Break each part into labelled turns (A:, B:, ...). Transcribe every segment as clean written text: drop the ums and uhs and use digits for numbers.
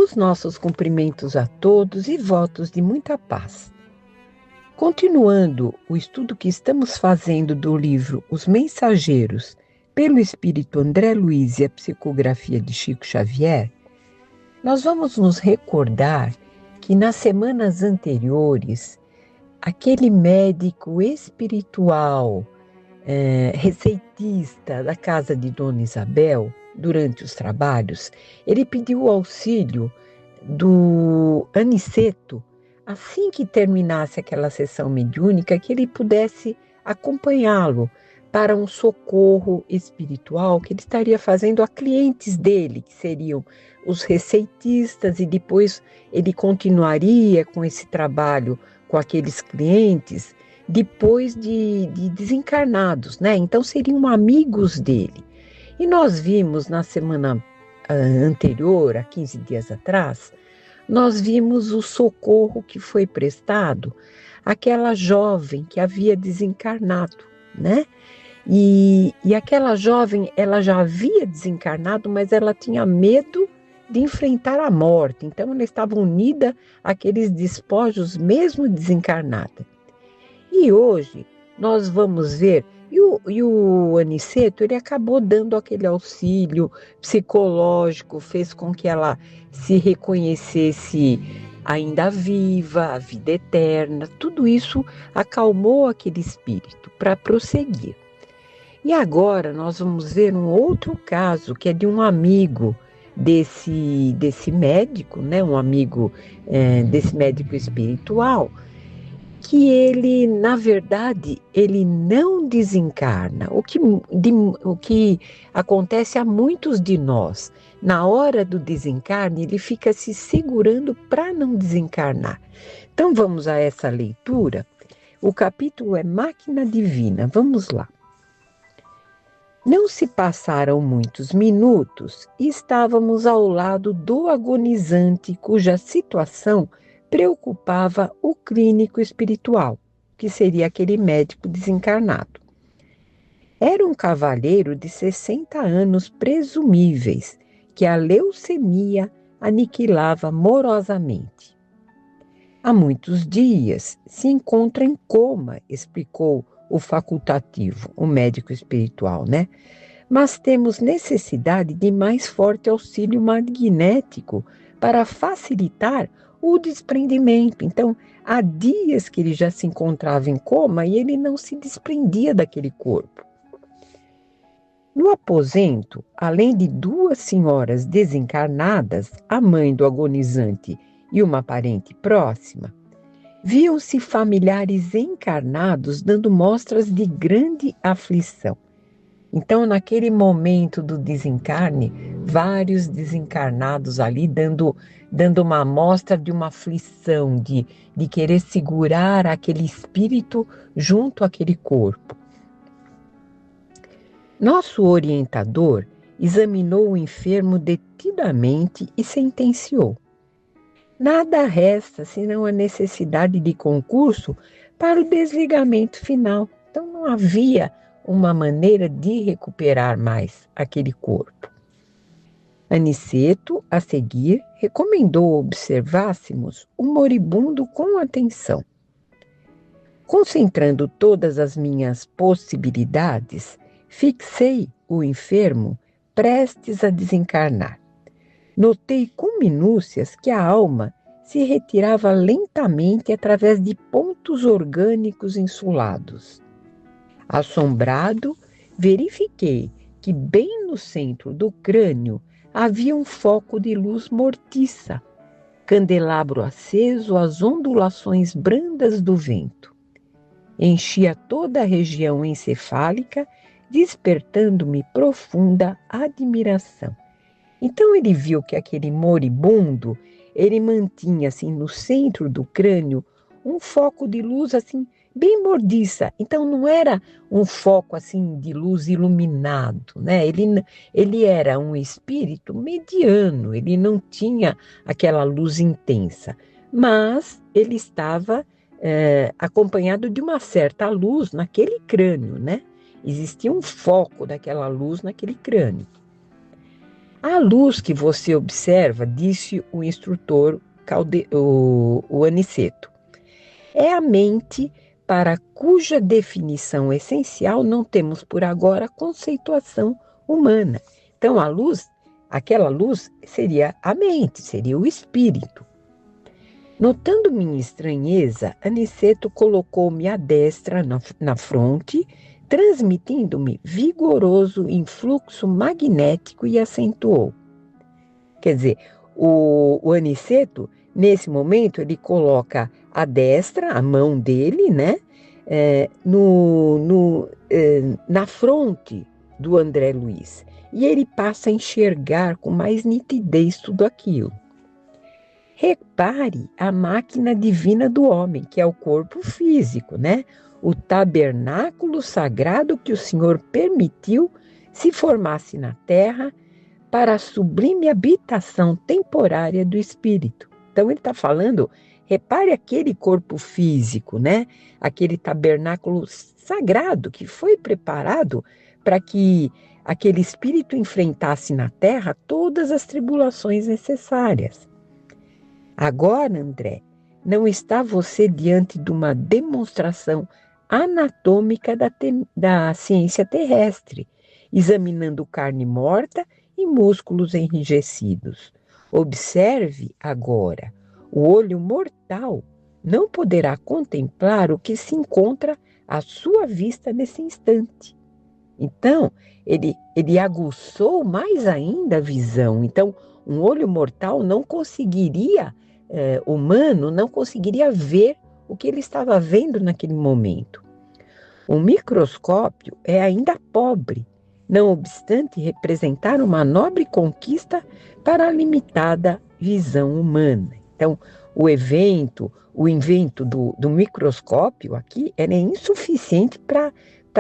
A: Os nossos cumprimentos a todos e votos de muita paz. Continuando o estudo que estamos fazendo do livro Os Mensageiros, pelo Espírito André Luiz e a psicografia de Chico Xavier, nós vamos nos recordar que nas semanas anteriores, aquele médico espiritual, receitista da casa de Dona Isabel, durante os trabalhos, ele pediu o auxílio do Aniceto, assim que terminasse aquela sessão mediúnica, que ele pudesse acompanhá-lo para um socorro espiritual que ele estaria fazendo a clientes dele, que seriam os receitistas, e depois ele continuaria com esse trabalho com aqueles clientes depois de desencarnados, né? Então seriam amigos dele. E nós vimos na semana anterior, há 15 dias atrás, nós vimos o socorro que foi prestado àquela jovem que havia desencarnado, né? E aquela jovem, ela já havia desencarnado, mas ela tinha medo de enfrentar a morte. Então, ela estava unida àqueles despojos, mesmo desencarnada. E hoje, nós vamos ver, e o Aniceto, ele acabou dando aquele auxílio psicológico, fez com que ela se reconhecesse ainda viva, a vida eterna. Tudo isso acalmou aquele espírito para prosseguir. E agora nós vamos ver um outro caso, que é de um amigo desse médico, né? Um amigo desse médico espiritual, que ele, na verdade, ele não desencarna. O que acontece a muitos de nós, na hora do desencarne, ele fica se segurando para não desencarnar. Então vamos a essa leitura. O capítulo é Máquina Divina. Vamos lá. Não se passaram muitos minutos e estávamos ao lado do agonizante, cuja situação preocupava o clínico espiritual, que seria aquele médico desencarnado. Era um cavalheiro de 60 anos presumíveis, que a leucemia aniquilava morosamente. Há muitos dias se encontra em coma, explicou o facultativo, o médico espiritual, né? Mas temos necessidade de mais forte auxílio magnético para facilitar o desprendimento. Então, há dias que ele já se encontrava em coma e ele não se desprendia daquele corpo. No aposento, além de 2 senhoras desencarnadas, a mãe do agonizante e uma parente próxima, viam-se familiares encarnados dando mostras de grande aflição. Então, naquele momento do desencarne, vários desencarnados ali dando uma amostra de uma aflição, de querer segurar aquele espírito junto àquele corpo. Nosso orientador examinou o enfermo detidamente e sentenciou: nada resta senão a necessidade de concurso para o desligamento final. Então não havia uma maneira de recuperar mais aquele corpo. Aniceto, a seguir, recomendou observássemos o moribundo com atenção. Concentrando todas as minhas possibilidades, fixei o enfermo prestes a desencarnar. Notei com minúcias que a alma se retirava lentamente através de pontos orgânicos insulados. Assombrado, verifiquei que bem no centro do crânio havia um foco de luz mortiça, candelabro aceso às ondulações brandas do vento. Enchia toda a região encefálica, despertando-me profunda admiração. Então ele viu que aquele moribundo, ele mantinha assim no centro do crânio um foco de luz assim bem mordiça. Então não era um foco assim de luz iluminado, né? Ele era um espírito mediano, ele não tinha aquela luz intensa, mas ele estava acompanhado de uma certa luz naquele crânio, né? Existia um foco daquela luz naquele crânio. A luz que você observa, disse o instrutor o Aniceto, é a mente para cuja definição essencial não temos por agora conceituação humana. Então, a luz, aquela luz seria a mente, seria o espírito. Notando minha estranheza, Aniceto colocou-me à destra na fronte, transmitindo-me vigoroso influxo magnético e acentuou. Quer dizer, o Aniceto, nesse momento, ele coloca a destra, a mão dele, né, na fronte do André Luiz. E ele passa a enxergar com mais nitidez tudo aquilo. Repare a máquina divina do homem, que é o corpo físico, né? O tabernáculo sagrado que o Senhor permitiu se formasse na terra para a sublime habitação temporária do Espírito. Então ele está falando, repare aquele corpo físico, né? Aquele tabernáculo sagrado que foi preparado para que aquele Espírito enfrentasse na terra todas as tribulações necessárias. Agora, André, não está você diante de uma demonstração anatômica da ciência terrestre, examinando carne morta e músculos enrijecidos. Observe agora, o olho mortal não poderá contemplar o que se encontra à sua vista nesse instante. Então, ele aguçou mais ainda a visão. Então, um olho mortal não conseguiria, humano, não conseguiria ver o que ele estava vendo naquele momento. O microscópio é ainda pobre, não obstante representar uma nobre conquista para a limitada visão humana. Então, o invento do microscópio aqui era insuficiente para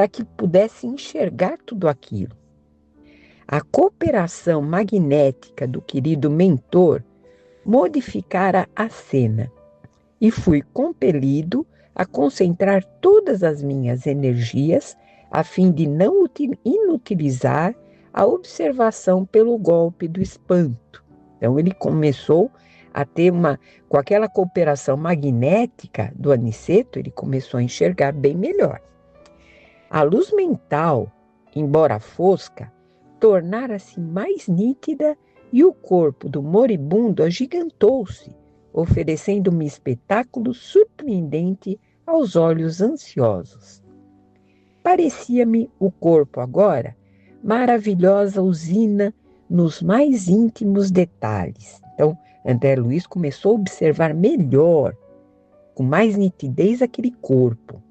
A: que pudesse enxergar tudo aquilo. A cooperação magnética do querido mentor modificara a cena e fui compelido a concentrar todas as minhas energias a fim de não inutilizar a observação pelo golpe do espanto. Então ele começou a ter com aquela cooperação magnética do Aniceto, ele começou a enxergar bem melhor. A luz mental, embora fosca, tornara-se mais nítida e o corpo do moribundo agigantou-se, oferecendo-me espetáculo surpreendente aos olhos ansiosos. Parecia-me o corpo agora maravilhosa usina nos mais íntimos detalhes. Então, André Luiz começou a observar melhor, com mais nitidez, aquele corpo.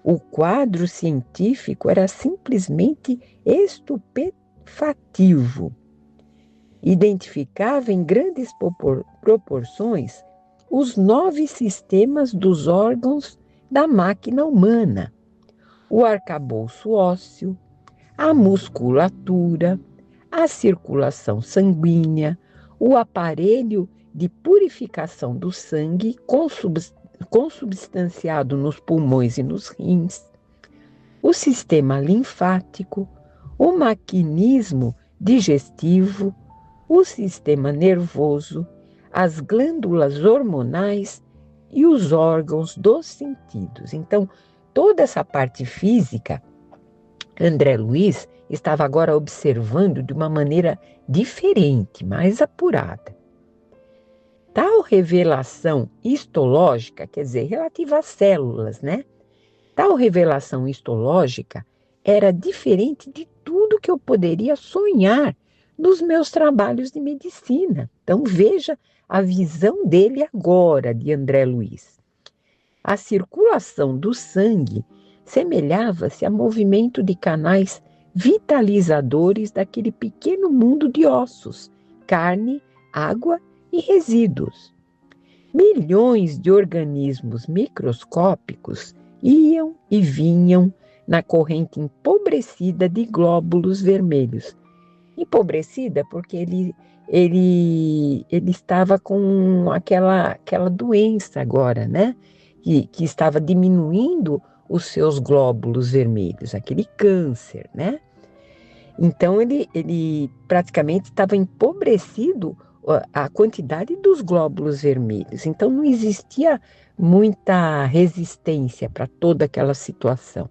A: O quadro científico era simplesmente estupefativo. Identificava em grandes proporções os 9 sistemas dos órgãos da máquina humana, o arcabouço ósseo, a musculatura, a circulação sanguínea, o aparelho de purificação do sangue consubstanciado nos pulmões e nos rins, o sistema linfático, o maquinismo digestivo, o sistema nervoso, as glândulas hormonais e os órgãos dos sentidos. Então, toda essa parte física, André Luiz estava agora observando de uma maneira diferente, mais apurada. Tal revelação histológica, quer dizer, relativa às células, né? Tal revelação histológica era diferente de tudo que eu poderia sonhar nos meus trabalhos de medicina. Então, veja a visão dele agora, de André Luiz. A circulação do sangue semelhava-se a movimento de canais vitalizadores daquele pequeno mundo de ossos, carne, água e resíduos. Milhões de organismos microscópicos iam e vinham na corrente empobrecida de glóbulos vermelhos. Empobrecida porque ele estava com aquela doença agora, né? Que estava diminuindo os seus glóbulos vermelhos, aquele câncer, né? Então ele praticamente estava empobrecido a quantidade dos glóbulos vermelhos. Então não existia muita resistência para toda aquela situação.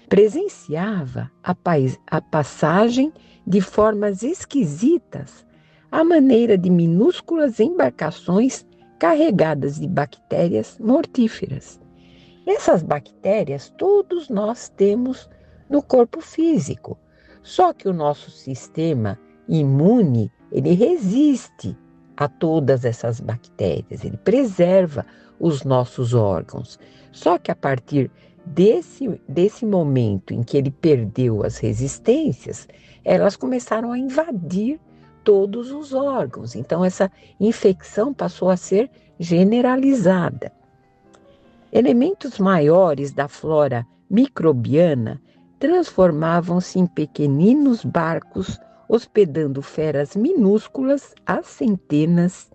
A: Presenciava a passagem de formas esquisitas, à maneira de minúsculas embarcações carregadas de bactérias mortíferas. Essas bactérias todos nós temos no corpo físico, só que o nosso sistema imune, ele resiste a todas essas bactérias, ele preserva os nossos órgãos. Só que a partir desse momento em que ele perdeu as resistências, elas começaram a invadir todos os órgãos. Então, essa infecção passou a ser generalizada. Elementos maiores da flora microbiana transformavam-se em pequeninos barcos, hospedando feras minúsculas às centenas.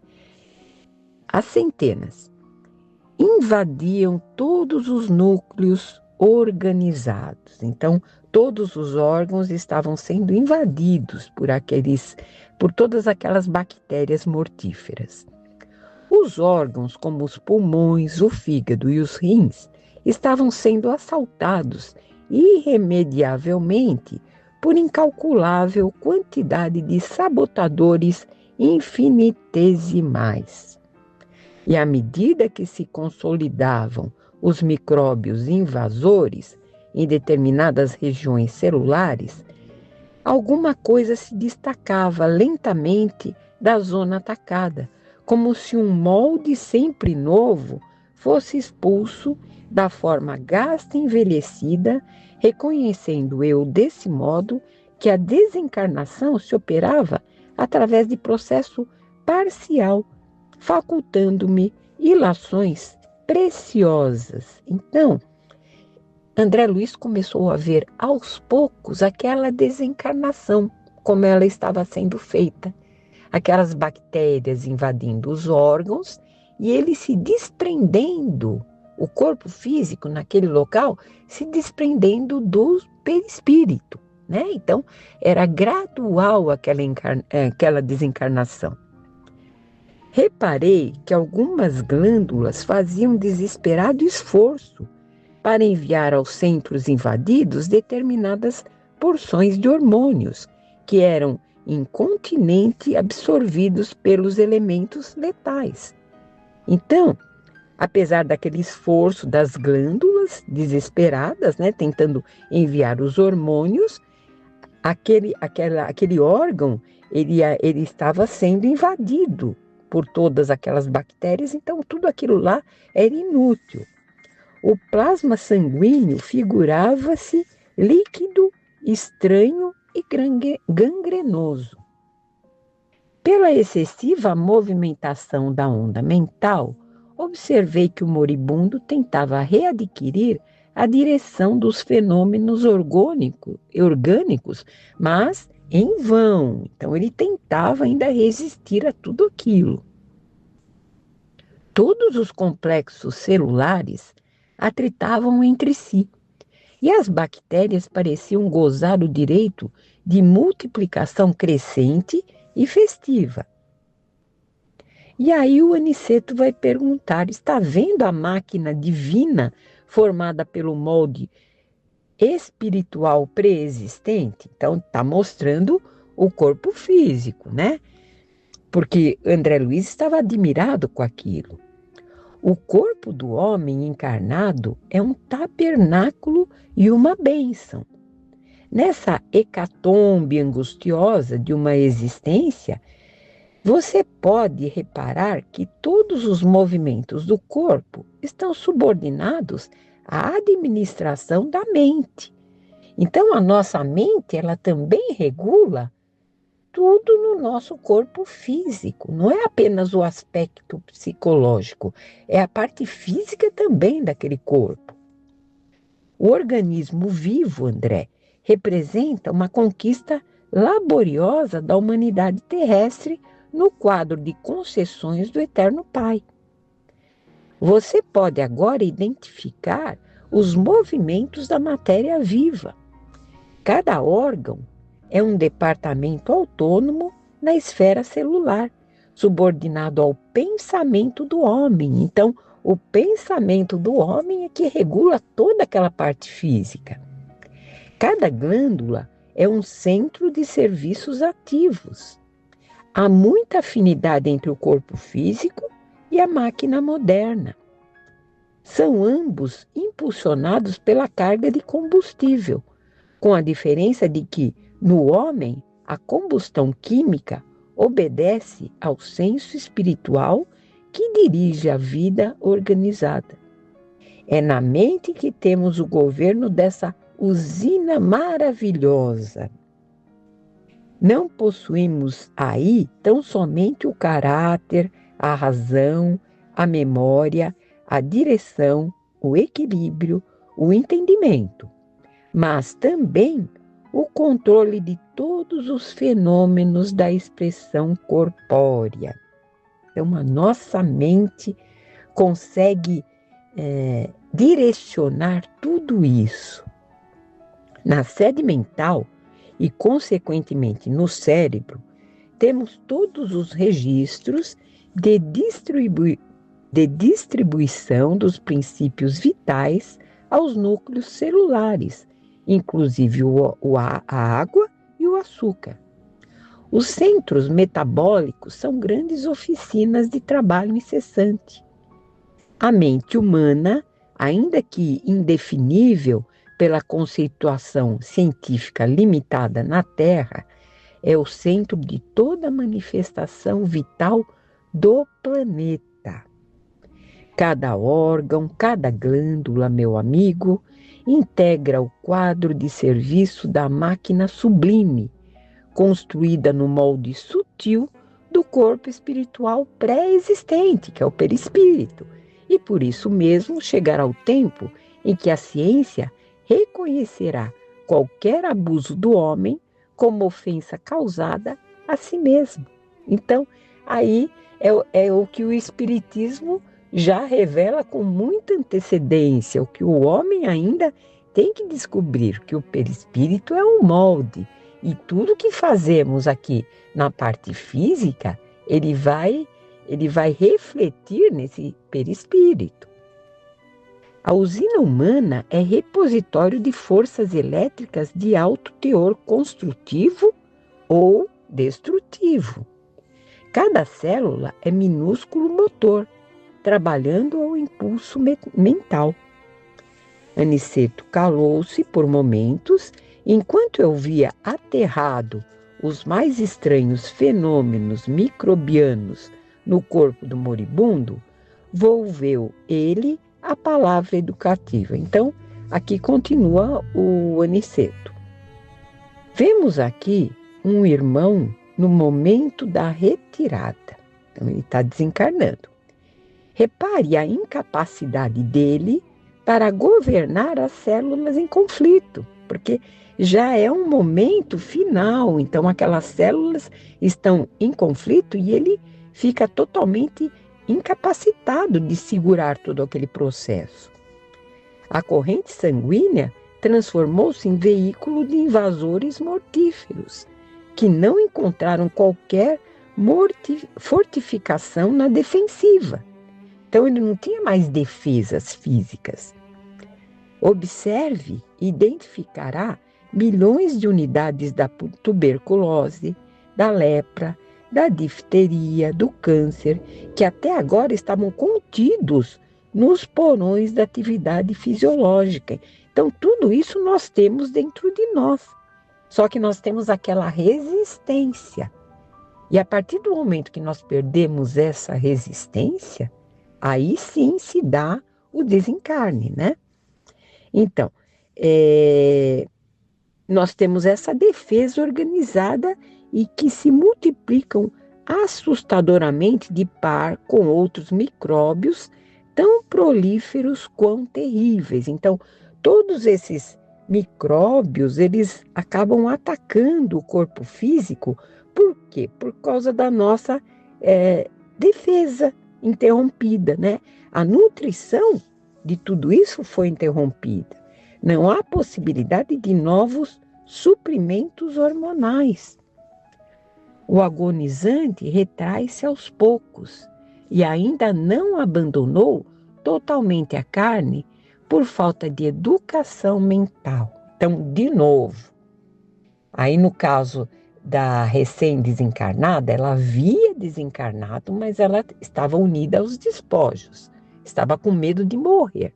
A: Invadiam todos os núcleos organizados. Então, todos os órgãos estavam sendo invadidos por todas aquelas bactérias mortíferas. Os órgãos, como os pulmões, o fígado e os rins, estavam sendo assaltados irremediavelmente por incalculável quantidade de sabotadores infinitesimais. E à medida que se consolidavam os micróbios invasores em determinadas regiões celulares, alguma coisa se destacava lentamente da zona atacada, como se um molde sempre novo fosse expulso da forma gasta e envelhecida, reconhecendo eu desse modo que a desencarnação se operava através de processo parcial, facultando-me ilações preciosas. Então, André Luiz começou a ver aos poucos aquela desencarnação, como ela estava sendo feita. Aquelas bactérias invadindo os órgãos e ele se desprendendo, o corpo físico naquele local se desprendendo do perispírito, né? Então, era gradual aquela desencarnação. Reparei que algumas glândulas faziam desesperado esforço para enviar aos centros invadidos determinadas porções de hormônios, que eram incontinente absorvidos pelos elementos letais. Então, apesar daquele esforço das glândulas desesperadas, né, tentando enviar os hormônios, aquele órgão ele estava sendo invadido por todas aquelas bactérias, então tudo aquilo lá era inútil. O plasma sanguíneo figurava-se líquido, estranho e gangrenoso. Pela excessiva movimentação da onda mental, observei que o moribundo tentava readquirir a direção dos fenômenos orgânicos, mas em vão. Então ele tentava ainda resistir a tudo aquilo. Todos os complexos celulares atritavam entre si, e as bactérias pareciam gozar o direito de multiplicação crescente e festiva. E aí o Aniceto vai perguntar: está vendo a máquina divina formada pelo molde espiritual pré-existente? Então está mostrando o corpo físico, né? Porque André Luiz estava admirado com aquilo. O corpo do homem encarnado é um tabernáculo e uma bênção. Nessa hecatombe angustiosa de uma existência, você pode reparar que todos os movimentos do corpo estão subordinados à administração da mente. Então, a nossa mente, ela também regula tudo no nosso corpo físico. Não é apenas o aspecto psicológico, é a parte física também daquele corpo. O organismo vivo, André, representa uma conquista laboriosa da humanidade terrestre no quadro de concessões do Eterno Pai. Você pode agora identificar os movimentos da matéria viva. Cada órgão é um departamento autônomo na esfera celular, subordinado ao pensamento do homem. Então, o pensamento do homem é que regula toda aquela parte física. Cada glândula é um centro de serviços ativos. Há muita afinidade entre o corpo físico e a máquina moderna. São ambos impulsionados pela carga de combustível, com a diferença de que, no homem, a combustão química obedece ao senso espiritual que dirige a vida organizada. É na mente que temos o governo dessa usina maravilhosa. Não possuímos aí tão somente o caráter, a razão, a memória, a direção, o equilíbrio, o entendimento, mas também o controle de todos os fenômenos da expressão corpórea. Então, a nossa mente consegue direcionar tudo isso. Na sede mental e, consequentemente, no cérebro, temos todos os registros de distribuição dos princípios vitais aos núcleos celulares, inclusive a água e o açúcar. Os centros metabólicos são grandes oficinas de trabalho incessante. A mente humana, ainda que indefinível pela conceituação científica limitada na Terra, é o centro de toda manifestação vital do planeta. Cada órgão, cada glândula, meu amigo, integra o quadro de serviço da máquina sublime, construída no molde sutil do corpo espiritual pré-existente, que é o perispírito. E por isso mesmo chegará o tempo em que a ciência reconhecerá qualquer abuso do homem como ofensa causada a si mesmo. Então, aí é o que o Espiritismo já revela com muita antecedência, o que o homem ainda tem que descobrir, que o perispírito é um molde, e tudo que fazemos aqui na parte física, ele vai refletir nesse perispírito. A usina humana é repositório de forças elétricas de alto teor construtivo ou destrutivo. Cada célula é minúsculo motor, trabalhando ao impulso mental. Aniceto calou-se por momentos, enquanto eu via aterrado os mais estranhos fenômenos microbianos no corpo do moribundo, volveu ele a palavra educativa. Então, aqui continua o Aniceto. Vemos aqui um irmão no momento da retirada. Então, ele está desencarnando. Repare a incapacidade dele para governar as células em conflito, porque já é um momento final, então aquelas células estão em conflito e ele fica totalmente incapacitado de segurar todo aquele processo. A corrente sanguínea transformou-se em veículo de invasores mortíferos, que não encontraram qualquer fortificação na defensiva. Então, ele não tinha mais defesas físicas. Observe e identificará milhões de unidades da tuberculose, da lepra, da difteria, do câncer, que até agora estavam contidos nos porões da atividade fisiológica. Então, tudo isso nós temos dentro de nós. Só que nós temos aquela resistência. E a partir do momento que nós perdemos essa resistência, aí sim se dá o desencarne, né? Então, nós temos essa defesa organizada e que se multiplicam assustadoramente de par com outros micróbios tão prolíferos quão terríveis. Então, todos esses micróbios, eles acabam atacando o corpo físico. Por quê? Por causa da nossa defesa interrompida, né? A nutrição de tudo isso foi interrompida. Não há possibilidade de novos suprimentos hormonais. O agonizante retrai-se aos poucos e ainda não abandonou totalmente a carne por falta de educação mental. Então, de novo, aí no caso da recém-desencarnada, ela havia desencarnado, mas ela estava unida aos despojos, estava com medo de morrer.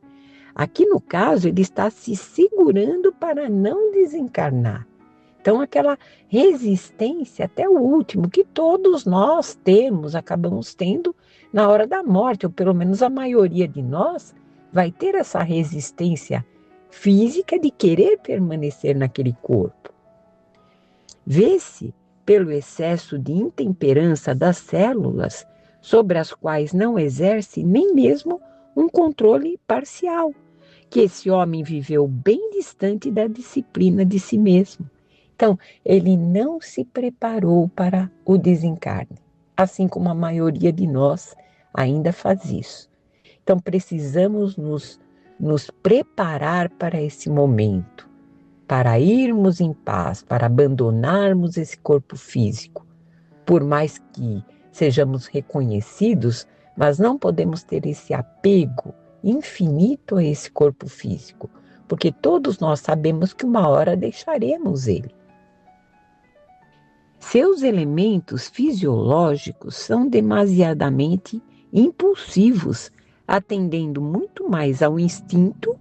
A: Aqui no caso, ele está se segurando para não desencarnar. Então, aquela resistência até o último, que todos nós temos, acabamos tendo na hora da morte, ou pelo menos a maioria de nós vai ter essa resistência física de querer permanecer naquele corpo. Vê-se pelo excesso de intemperança das células, sobre as quais não exerce nem mesmo um controle parcial, que esse homem viveu bem distante da disciplina de si mesmo. Então, ele não se preparou para o desencarne, assim como a maioria de nós ainda faz isso. Então, precisamos nos preparar para esse momento, para irmos em paz, para abandonarmos esse corpo físico. Por mais que sejamos reconhecidos, mas não podemos ter esse apego infinito a esse corpo físico, porque todos nós sabemos que uma hora deixaremos ele. Seus elementos fisiológicos são demasiadamente impulsivos, atendendo muito mais ao instinto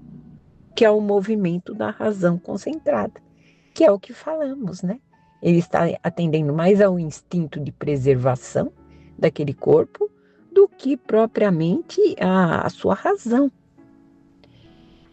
A: que ao movimento da razão concentrada, que é o que falamos, né? Ele está atendendo mais ao instinto de preservação daquele corpo do que propriamente a sua razão.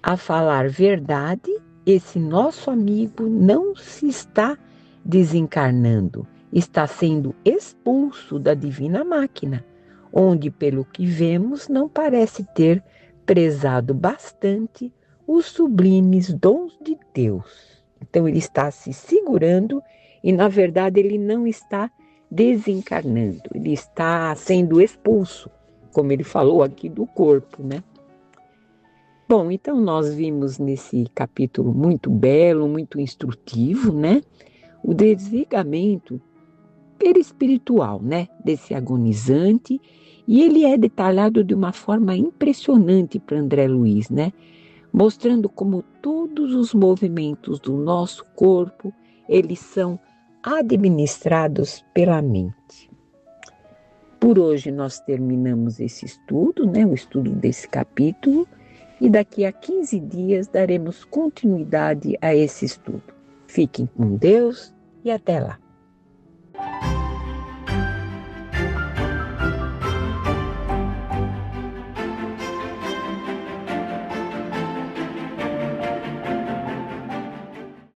A: A falar verdade, esse nosso amigo não se está desencarnando, está sendo expulso da divina máquina, onde, pelo que vemos, não parece ter prezado bastante os sublimes dons de Deus. Então ele está se segurando e, na verdade, ele não está desencarnando, ele está sendo expulso, como ele falou aqui, do corpo, né? Bom, então nós vimos nesse capítulo muito belo, muito instrutivo, né? O desligamento perispiritual, né? Desse agonizante, e ele é detalhado de uma forma impressionante para André Luiz, né? Mostrando como todos os movimentos do nosso corpo, eles são administrados pela mente. Por hoje nós terminamos esse estudo, né? O estudo desse capítulo, e daqui a 15 dias daremos continuidade a esse estudo. Fiquem com Deus e até lá.